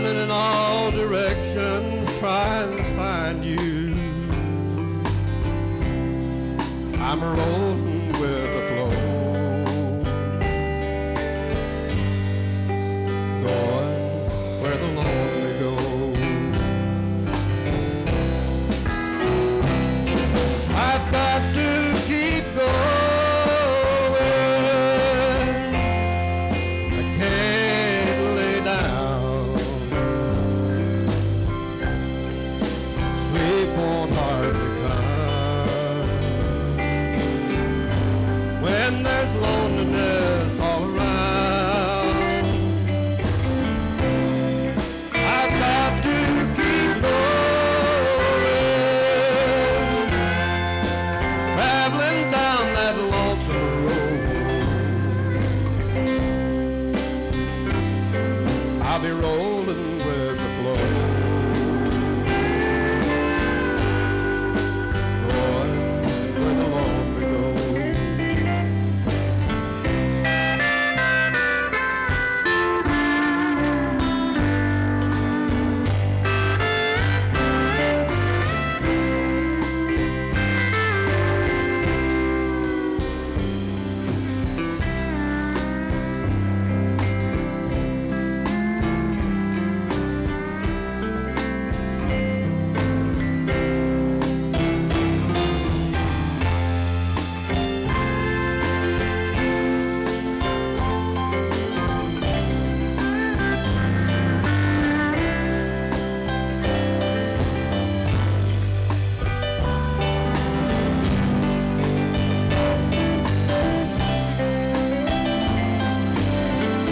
running in all directions trying to find you. I'm rolling with the flow, going where the lonely go. I've got to keep going, I can't lay down, sleep won't hardly come when there's loneliness all around. I've got to keep going, traveling down that lonesome road. I'll be rolling with the flow, going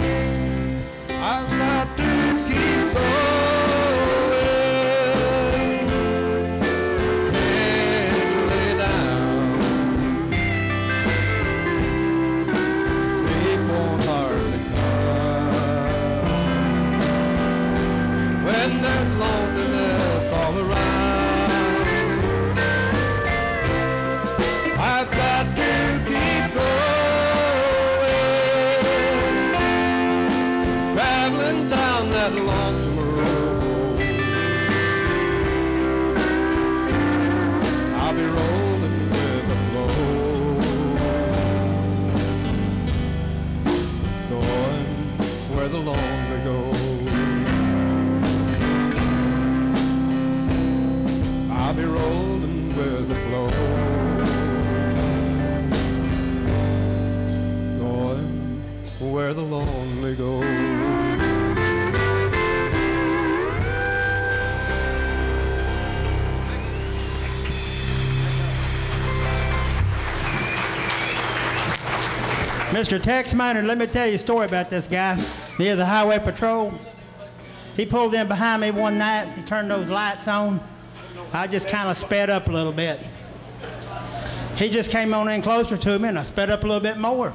where the lonely go. I've got to keep going, can't lay down, sleep won't hardly come when there's loneliness all around. I've got to keep going, traveling down that lonesome road. I'll be rolling with the flow, going where the lonely go. I'll be rolling with the flow, going where the lonely go. Mr. Tex Maynard, let me tell you a story about this guy. He is a highway patrol. He pulled in behind me one night. He turned those lights on. I just kind of sped up a little bit. He just came on in closer to me, and I sped up a little bit more.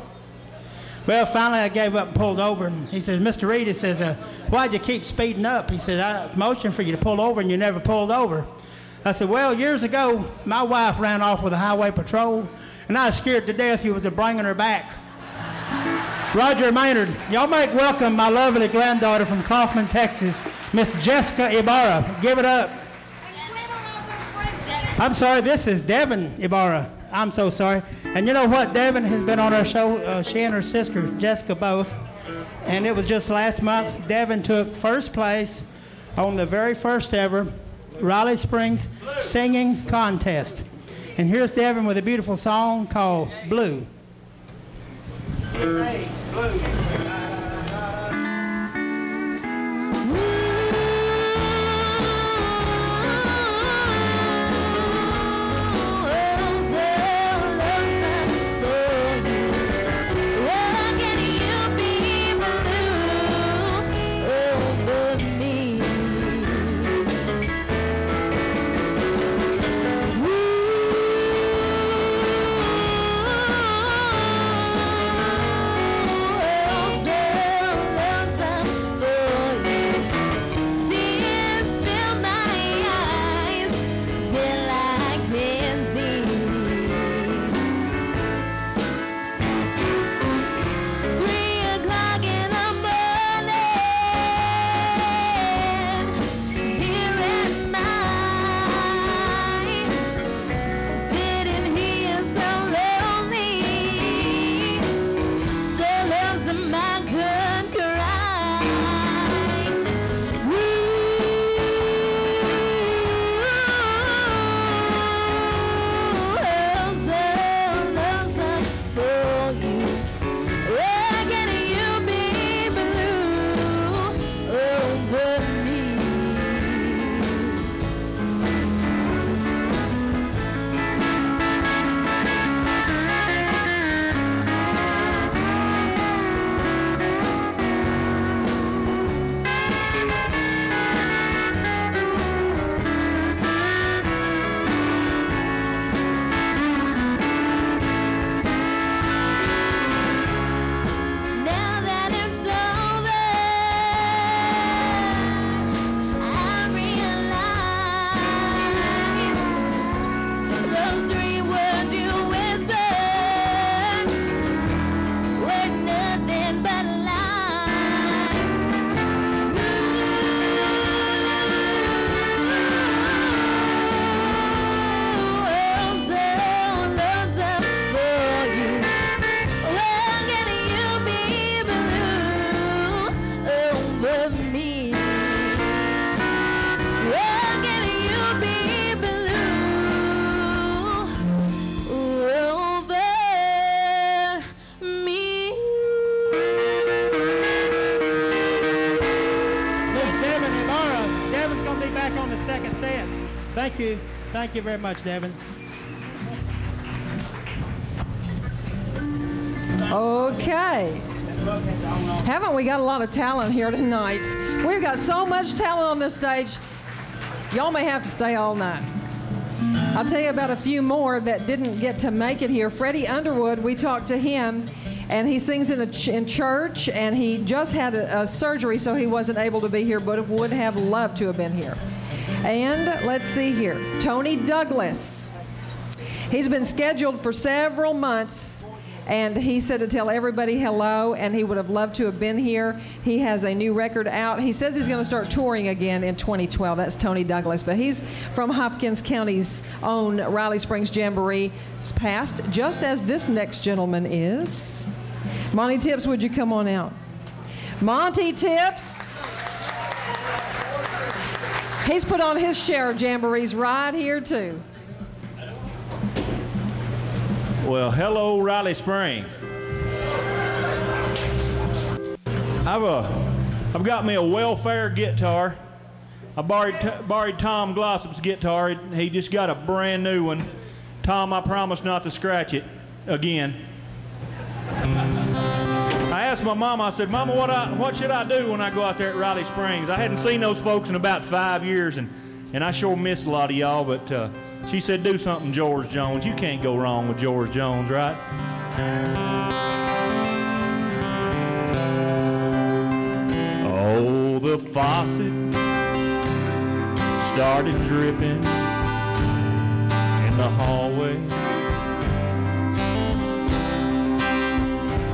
Well, finally, I gave up and pulled over. And he says, Mr. Reed, he says, why'd you keep speeding up? He says, I motioned for you to pull over, and you never pulled over. I said, well, years ago, my wife ran off with a highway patrol, and I was scared to death you was bringing her back. Roger Maynard, y'all make welcome my lovely granddaughter from Kaufman, Texas, Miss Jessica Ibarra. Give it up. I'm sorry, this is Devin Ibarra. I'm so sorry. And you know what? Devin has been on our show, she and her sister, Jessica, both. And it was just last month, Devin took first place on the very first ever Reilly Springs singing contest. And here's Devin with a beautiful song called Blue. Hey, Blue. Devin's going to be back on the second set. Thank you. Thank you very much, Devin. Okay. Haven't we got a lot of talent here tonight? We've got so much talent on this stage. Y'all may have to stay all night. I'll tell you about a few more that didn't get to make it here. Freddie Underwood, we talked to him, and he sings in church, and he just had a surgery, so he wasn't able to be here, but would have loved to have been here. And let's see here, Tony Douglas. He's been scheduled for several months, and he said to tell everybody hello, and he would have loved to have been here. He has a new record out. He says he's going to start touring again in 2012. That's Tony Douglas, but he's from Hopkins County's own Reilly Springs Jamboree past, just as this next gentleman is. Monty Tips, would you come on out? Monty Tips. He's put on his share of jamborees right here, too. Well, hello, Reilly Springs. I've got me a welfare guitar. I borrowed Tom Glossop's guitar. He just got a brand new one. Tom, I promise not to scratch it again. I asked my mama, I said, Mama, what should I do when I go out there at Reilly Springs? I hadn't seen those folks in about 5 years, and I sure miss a lot of y'all, but she said, do something George Jones. You can't go wrong with George Jones, right? Oh, the faucet started dripping in the hallway.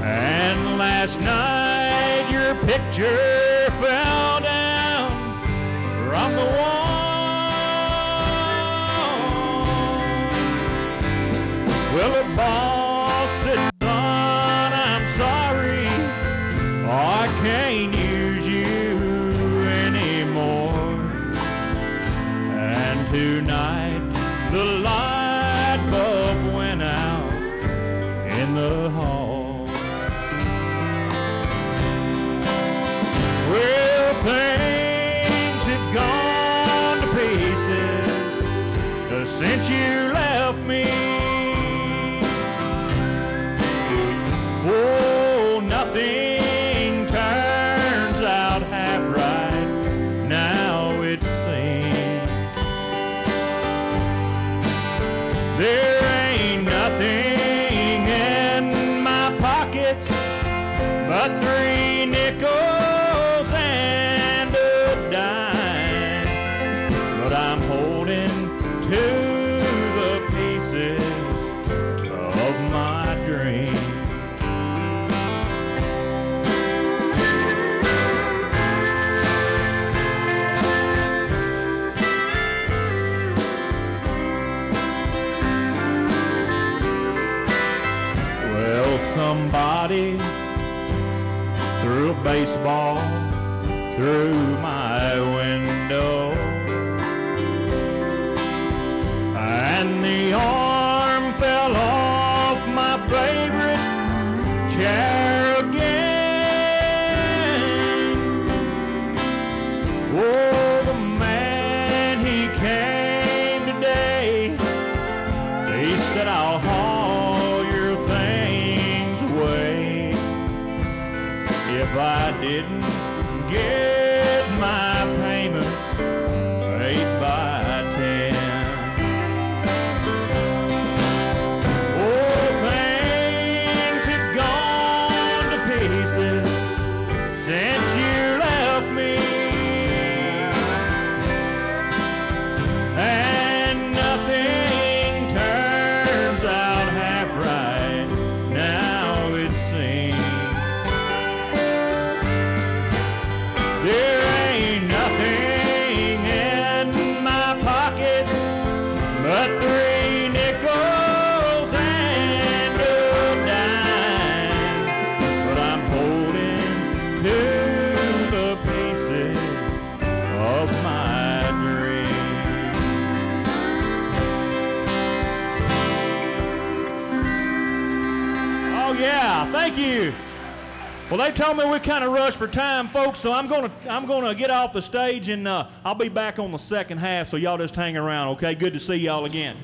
And last night your picture fell down from the wall. Well, the boss said, son, I'm sorry, I can't use you anymore. And tonight the light bulb went out in the hall. Well, things have gone to pieces since you left me. Oh, nothing turns out half right now, it seems. There ain't nothing in my pockets but 3 nickels and a dime. But I'm holding to the pieces of my dream. Somebody threw a baseball through my window, and the arm fell off my favorite chair again. Oh, the man, he came today. He said, I'll haul your things away if I didn't get my payments 8 by 10. Oh, things have gone to pieces since you left me, and nothing turns out half right now, it seems. There ain't nothing in my pocket but 3 nickels and a dime. But I'm holding to the pieces of my dream. Oh yeah, thank you. Well, they told me we kind of rushed for time, folks, so I'm gonna get off the stage, and I'll be back on the second half, so y'all just hang around, okay? Good to see y'all again.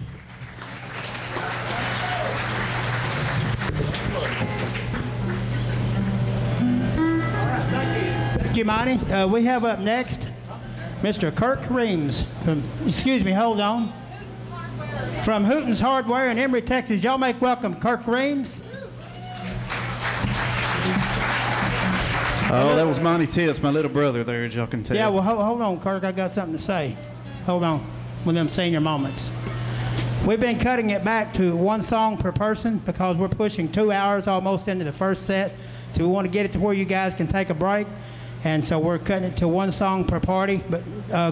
Thank you, Monty. We have up next Mr. Kirk Reams from, excuse me, hold on. From Hooten's Hardware in Emory, Texas. Y'all make welcome Kirk Reams. Oh, that was Monty Tits, my little brother there, as y'all can tell. Yeah, well, hold on, Kirk. I got something to say. Hold on with them senior moments. We've been cutting it back to one song per person because we're pushing 2 hours almost into the first set. So we want to get it to where you guys can take a break. And so we're cutting it to one song per party. But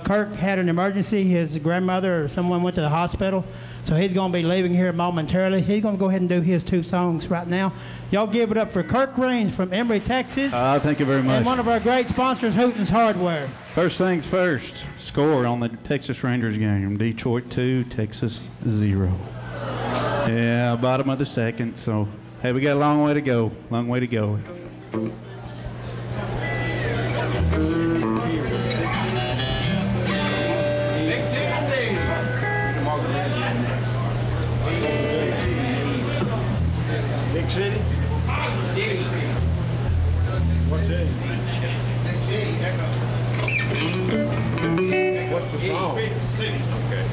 Kirk had an emergency. His grandmother or someone went to the hospital. So he's going to be leaving here momentarily. He's going to go ahead and do his 2 songs right now. Y'all give it up for Kirk Reams from Emory, Texas. Thank you very much. And one of our great sponsors, Hooten's Hardware. First things first, score on the Texas Rangers game. Detroit 2, Texas 0. Yeah, bottom of the second. So, hey, we got a long way to go. Long way to go. Big City? What city? What's the song? Big City. Okay.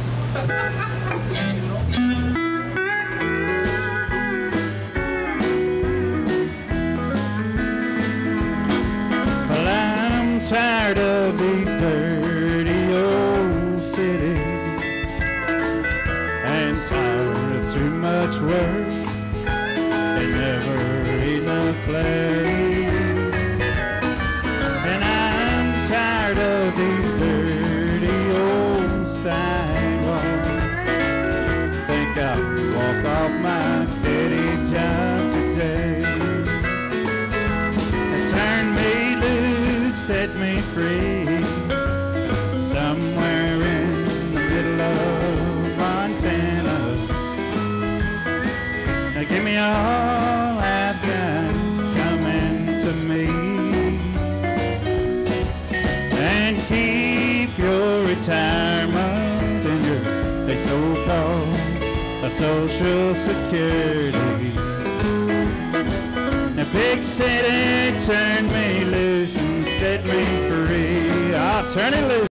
Well, I'm tired of these dirty old cities and tired of too much work. They never enough play. And I'm tired of these dirty old sidewalks. Think I'll walk off my steady job today. Turn me loose, set me free, somewhere in the middle of Montana. Now give me all I've got coming to me, and keep your retirement and your so-called Social Security. The big city turned me loose and set me free. I'll turn it loose.